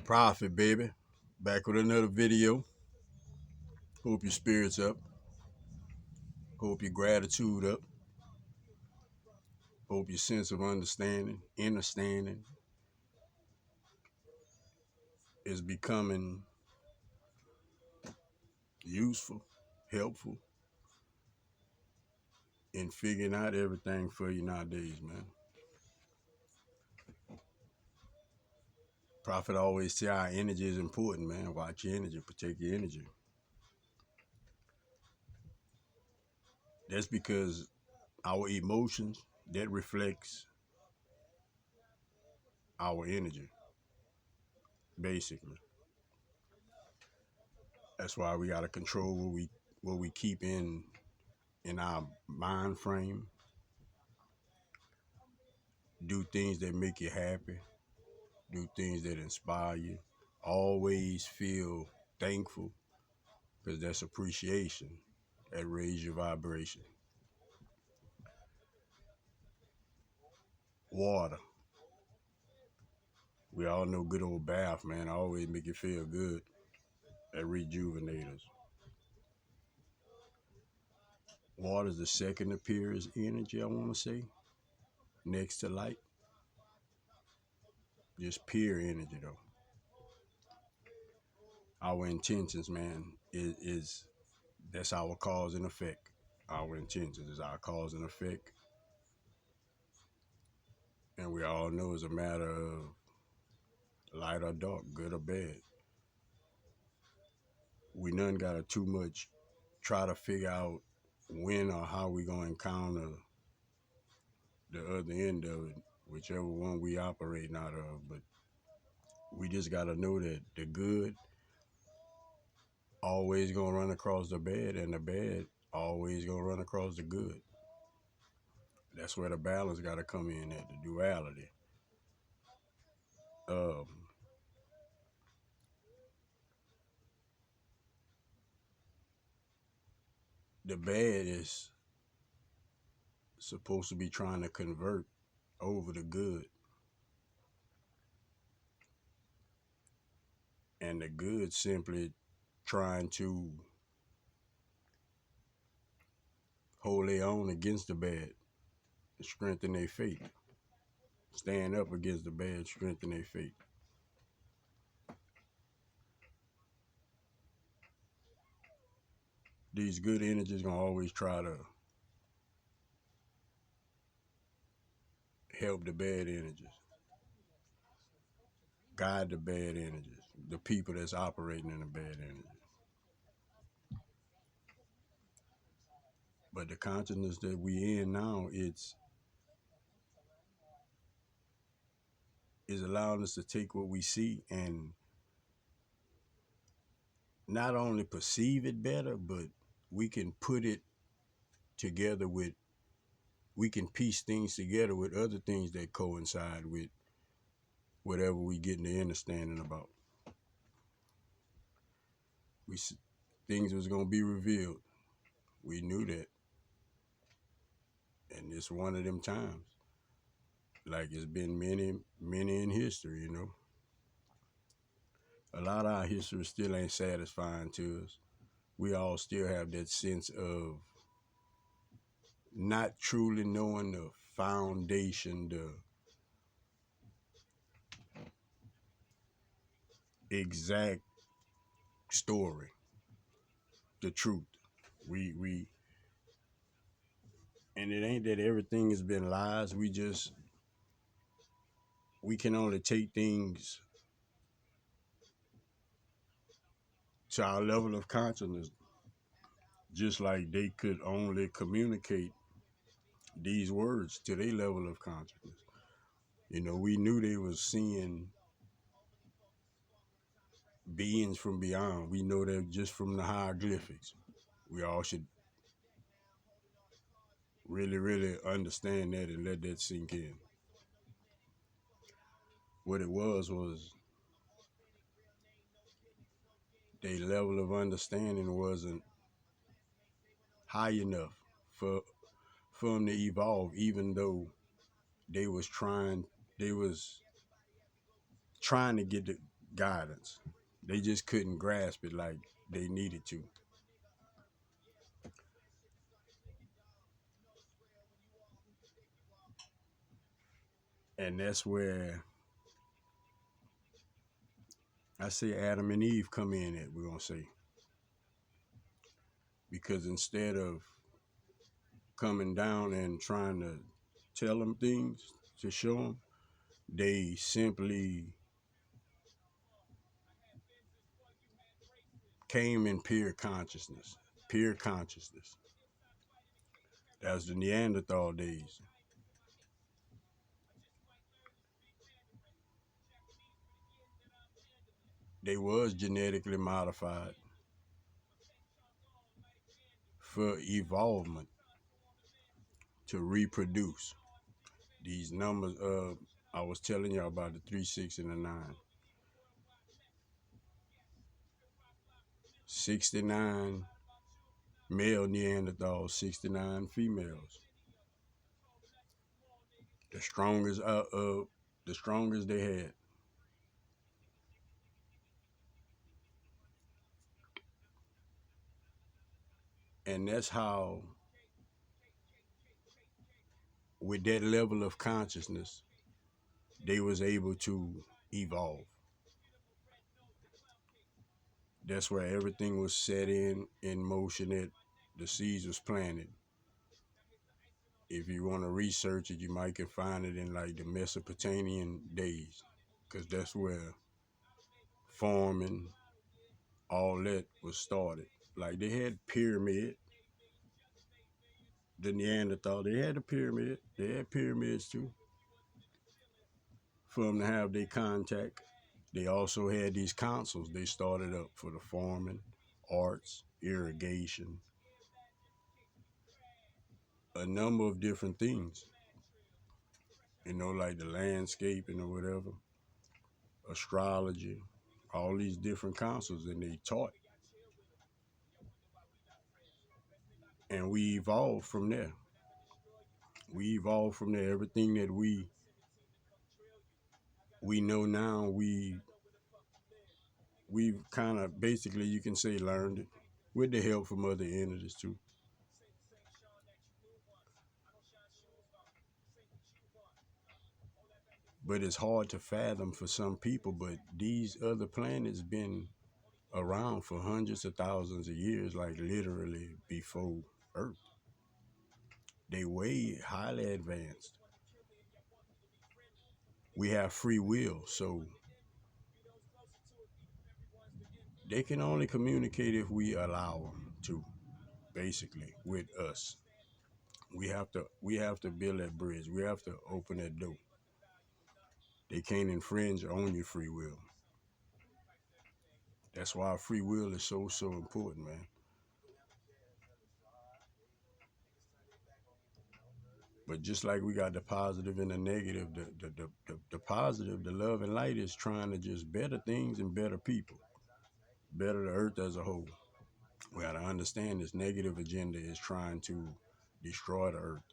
Profit, baby. Back with another video. Hope your spirits up. Hope your gratitude up. Hope your sense of understanding is becoming useful, helpful in figuring out everything for you nowadays, man. Prophet always say our energy is important, man. Watch your energy, protect your energy. That's because our emotions, that reflects our energy, basically. That's why we gotta control what we keep in our mind frame. Do things that make you happy. Do things that inspire you. Always feel thankful because that's appreciation. That raises your vibration. Water. We all know good old bath, man. Always make you feel good. That rejuvenates. Water is the second appearance energy, I want to say, next to light. Just pure energy, though. Our intentions, man, is that's our cause and effect. Our intentions is our cause and effect. And we all know it's a matter of light or dark, good or bad. We none gotta too much try to figure out when or how we gonna encounter the other end of it, whichever one we operating out of. But we just gotta know that the good always gonna run across the bad, and the bad always gonna run across the good. That's where the balance gotta come in at, the duality. Um, the bad is supposed to be trying to convert over the good, and the good simply trying to hold their own against the bad, strengthen their faith. Stand up against the bad, strengthen their faith. These good energies gonna always try to help the bad energies, guide the bad energies, the people that's operating in the bad energies. But the consciousness that we in now, is allowing us to take what we see and not only perceive it better, but we can put it together with, we can piece things together with other things that coincide with whatever we getting the understanding about. We things was gonna be revealed. We knew that, and it's one of them times. Like it's been many in history, you know. A lot of our history still ain't satisfying to us. We all still have that sense of not truly knowing the foundation, the exact story, the truth. We and it ain't that everything has been lies. We can only take things to our level of consciousness, just like they could only communicate these words to their level of consciousness. You know, we knew they was seeing beings from beyond. We know that just from the hieroglyphics. We all should really understand that and let that sink in. What it was their level of understanding wasn't high enough for them to evolve, even though they was trying to guidance. They just couldn't grasp it like they needed to. And that's where I say Adam and Eve come in at, we're going to say. Because instead of coming down and trying to tell them things to show them, they simply came in pure consciousness. Pure consciousness. That was the Neanderthal days. They was genetically modified for evolvement to reproduce. These numbers, I was telling y'all about the 3, 6, and the 9. 69 male Neanderthals, 69 females. The strongest, the strongest they had. And that's how, with that level of consciousness, they was able to evolve. That's where everything was set in motion. That the seeds was planted. If you want to research it, you might can find it in like the Mesopotamian days, because that's where farming, all that was started. Like they had pyramid, the Neanderthal, they had a pyramid. They had pyramids too, for them to have their contact. They also had these councils they started up for the farming, arts, irrigation, a number of different things. Like the landscaping or whatever, astrology, all these different councils, and they taught. And we evolved from there. We evolved from there. Everything that we know now, we've kind of basically, you can say, learned it with the help from other entities too. But it's hard to fathom for some people. But these other planets been around for hundreds of thousands of years, like literally before Earth. They way highly advanced. We have free will, so they can only communicate if we allow them to. Basically, with us, we have to build that bridge. We have to open that door. They can't infringe on your free will. That's why free will is so important, man. But just like we got the positive and the negative, the positive, the love and light is trying to just better things and better people, better the earth as a whole. We got to understand this negative agenda is trying to destroy the earth,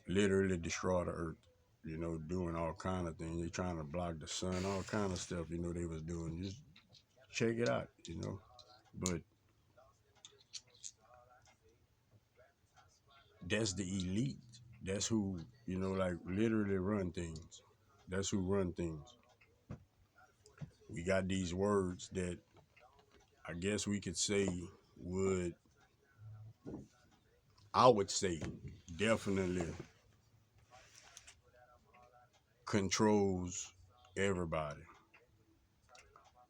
literally destroy the earth. Doing all kind of things. They trying to block the sun, all kind of stuff. They was doing. Just check it out. But that's the elite. That's who like literally run things. That's who run things. We got these words that I guess we could say would I would say definitely controls everybody.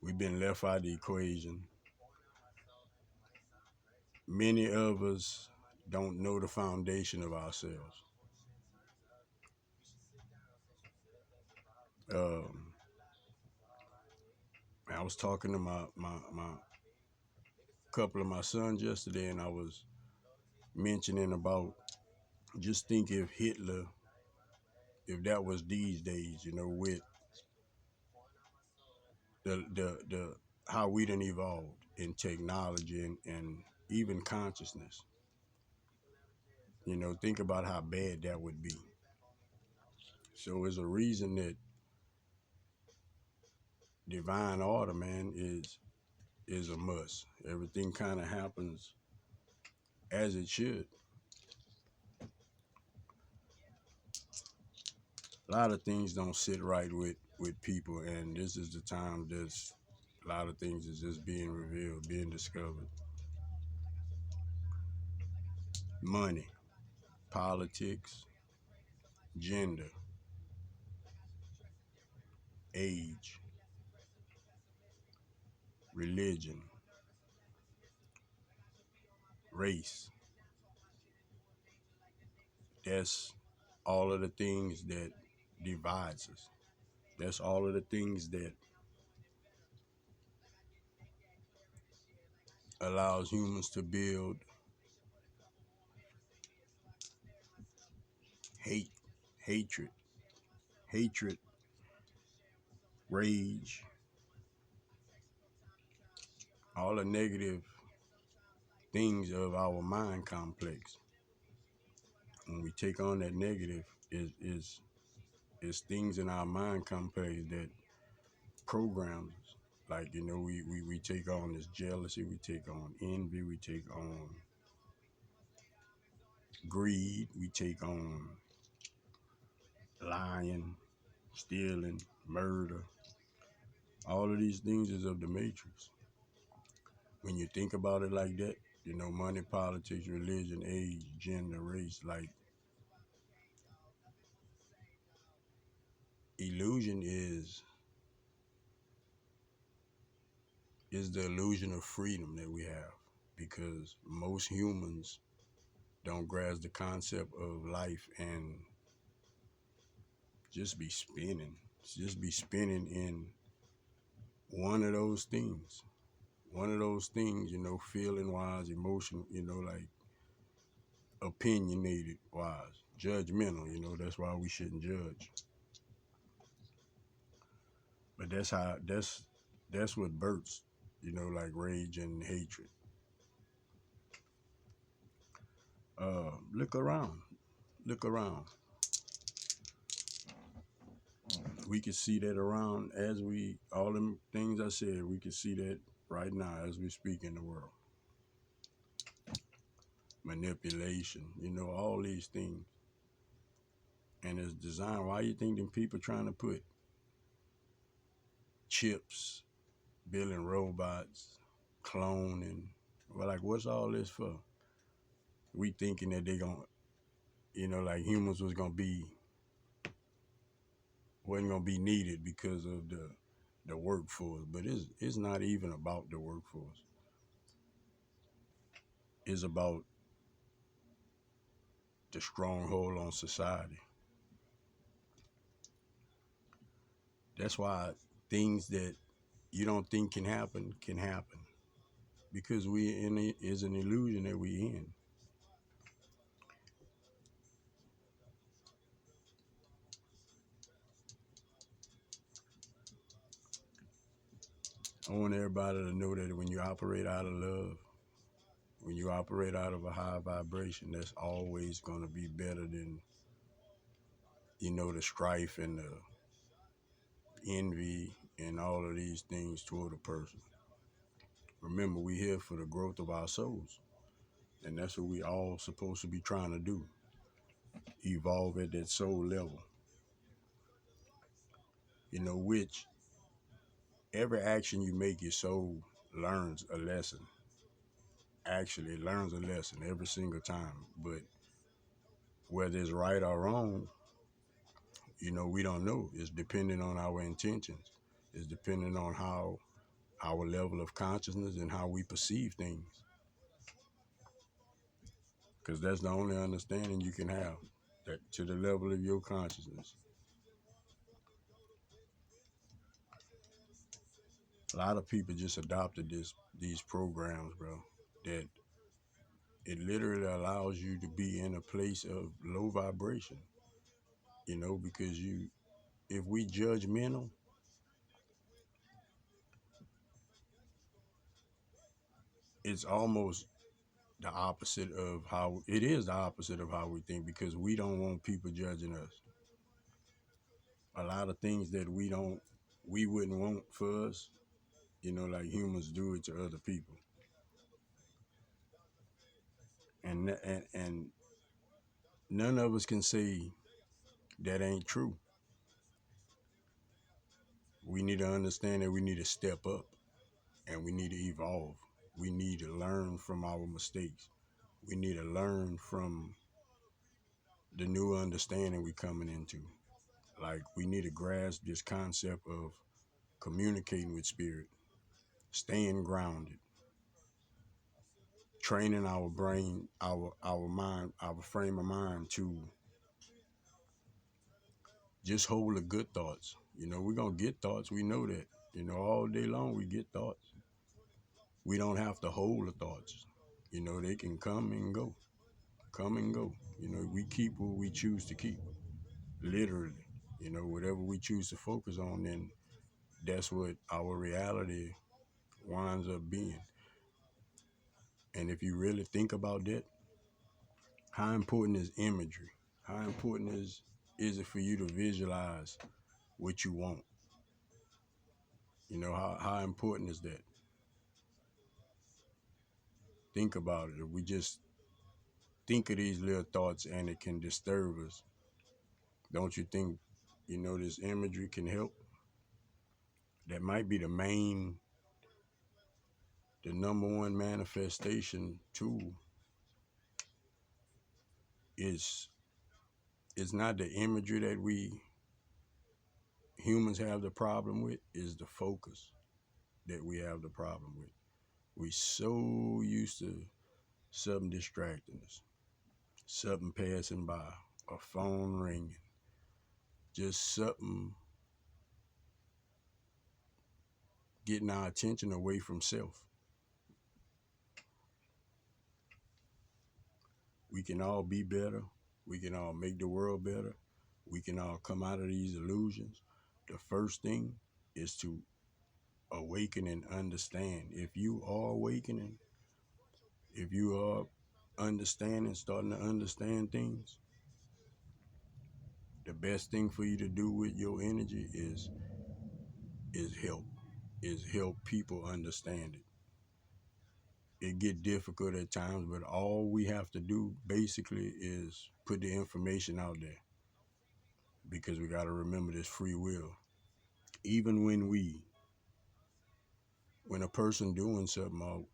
We've been left out of the equation. Many of us don't know the foundation of ourselves. Um, I was talking to my couple of my sons yesterday, and I was mentioning about just think if Hitler, if that was these days, with the how we done evolved in technology and even consciousness. Think about how bad that would be. So it's a reason that divine order, man, is a must. Everything kind of happens as it should. A lot of things don't sit right with people, and this is the time that's a lot of things is just being revealed, being discovered. Money, politics, gender, age, religion, race. That's all of the things that divides us. That's all of the things that allows humans to build hate, hatred, hatred, rage, all the negative things of our mind complex. When we take on that negative, is things in our mind complex that programs us. Like, we take on this jealousy, we take on envy, we take on greed, we take on lying, stealing, murder. All of these things is of the matrix. When you think about it like that, money, politics, religion, age, gender, race, like illusion is the illusion of freedom that we have, because most humans don't grasp the concept of life and just be spinning, just be spinning in one of those things. One of those things, feeling wise, emotional, like opinionated wise, judgmental, that's why we shouldn't judge. But that's what births, like rage and hatred. Look around. Look around. We can see that around as all them things I said, we can see that right now as we speak in the world. Manipulation, all these things. And it's designed. Why you think them people trying to put chips, building robots, cloning? Well, like, what's all this for? We thinking that they gonna, like humans wasn't gonna be needed because of the workforce. But it's not even about the workforce. It's about the stronghold on society. That's why things that you don't think can happen, because we in it is an illusion that we in. I want everybody to know that when you operate out of love, when you operate out of a high vibration, that's always going to be better than, the strife and the envy and all of these things toward a person. Remember, we here for the growth of our souls, and that's what we all supposed to be trying to do. Evolve at that soul level, which every action you make, your soul learns a lesson. Actually, it learns a lesson every single time. But whether it's right or wrong, we don't know. It's depending on our intentions. It's depending on how our level of consciousness and how we perceive things. Because that's the only understanding you can have, that to the level of your consciousness. A lot of people just adopted these programs, bro, that it literally allows you to be in a place of low vibration, because if we judgmental, it's almost the opposite of how it is the opposite of how we think, because we don't want people judging us. A lot of things that we don't we wouldn't want for us, like humans do it to other people. And none of us can say that ain't true. We need to understand that we need to step up and we need to evolve. We need to learn from our mistakes. We need to learn from the new understanding we coming into. Like we need to grasp this concept of communicating with spirit, staying grounded, training our brain, our mind, our frame of mind to just hold the good thoughts. We're gonna get thoughts, we know that. All day long we get thoughts. We don't have to hold the thoughts. They can come and go. Come and go. We keep what we choose to keep. Literally. Whatever we choose to focus on, then that's what our reality winds up being. And if you really think about that, how important is imagery? How important is it for you to visualize what you want? How important is that? Think about it. If we just think of these little thoughts and it can disturb us, don't you think, this imagery can help? That might be the number one manifestation tool is it's not the imagery that we humans have the problem with, is the focus that we have the problem with. We so used to something distracting us, something passing by, a phone ringing, just something getting our attention away from self. We can all be better. We can all make the world better. We can all come out of these illusions. The first thing is to awaken and understand. If you are awakening, if you are understanding, starting to understand things, the best thing for you to do with your energy is help. Is help people understand it. It get difficult at times, but all we have to do basically is put the information out there, because we got to remember this free will. Even when a person doing something, or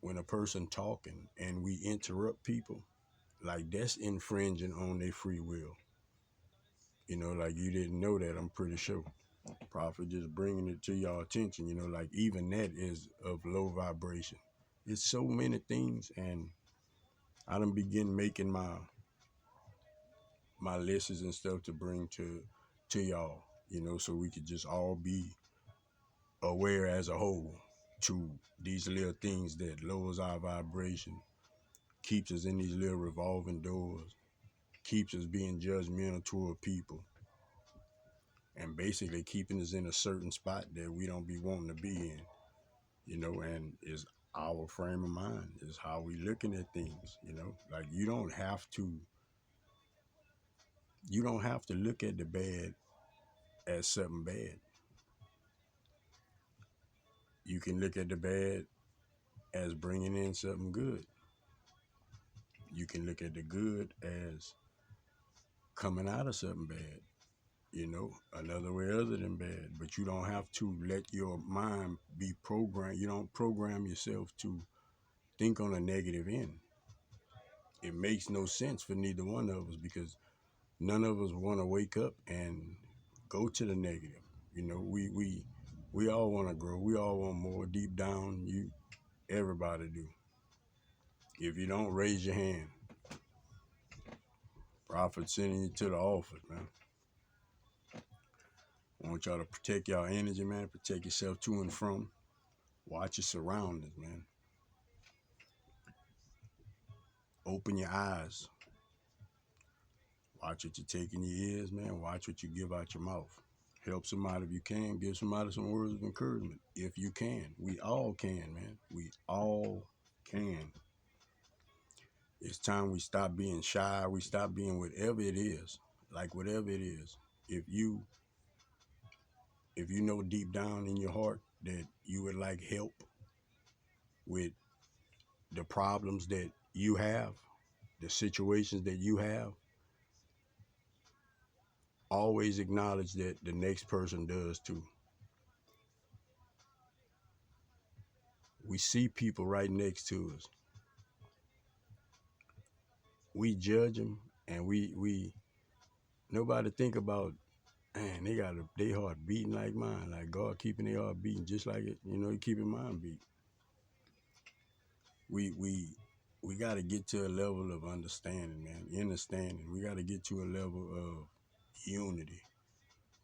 when a person talking and we interrupt people, like that's infringing on their free will. Like you didn't know that, I'm pretty sure. Prophet just bringing it to your attention, like even that is of low vibration. It's so many things, and I done begin making my lists and stuff to bring to y'all, so we could just all be aware as a whole to these little things that lowers our vibration, keeps us in these little revolving doors, keeps us being judgmental toward people, and basically keeping us in a certain spot that we don't be wanting to be in, and is our frame of mind, is how we looking at things, like you don't have to look at the bad as something bad. You can look at the bad as bringing in something good. You can look at the good as coming out of something bad, another way other than bad. But you don't have to let your mind be programmed. You don't program yourself to think on a negative end. It makes no sense for neither one of us, because none of us want to wake up and go to the negative. We all want to grow. We all want more. Deep down, everybody do. If you don't, raise your hand. Prophet sending you to the office, man. I want y'all to protect y'all energy, man. Protect yourself to and from. Watch your surroundings, man. Open your eyes. Watch what you take in your ears, man. Watch what you give out your mouth. Help somebody if you can. Give somebody some words of encouragement if you can. We all can, man. We all can. It's time we stop being shy. We stop being whatever it is. Like whatever it is. If you if you know deep down in your heart that you would like help with the problems that you have, the situations that you have, always acknowledge that the next person does too. We see people right next to us. We judge them, and we nobody think about, man, they got their heart beating like mine, like God keeping their heart beating just like it, He keeping mine beat. We got to get to a level of understanding, man, understanding. We got to get to a level of unity.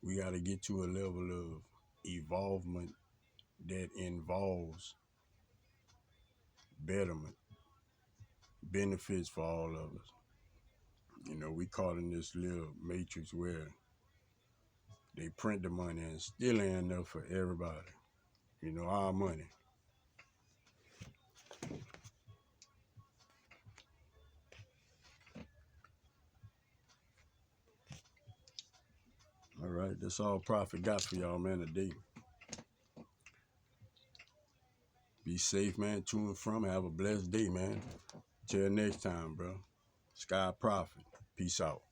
We got to get to a level of evolvement that involves betterment, benefits for all of us. We caught in this little matrix where they print the money and still ain't enough for everybody. Our money. All right, that's all Prophet got for y'all, man, today. Be safe, man, to and from. Have a blessed day, man. Till next time, bro. Sky Prophet. Peace out.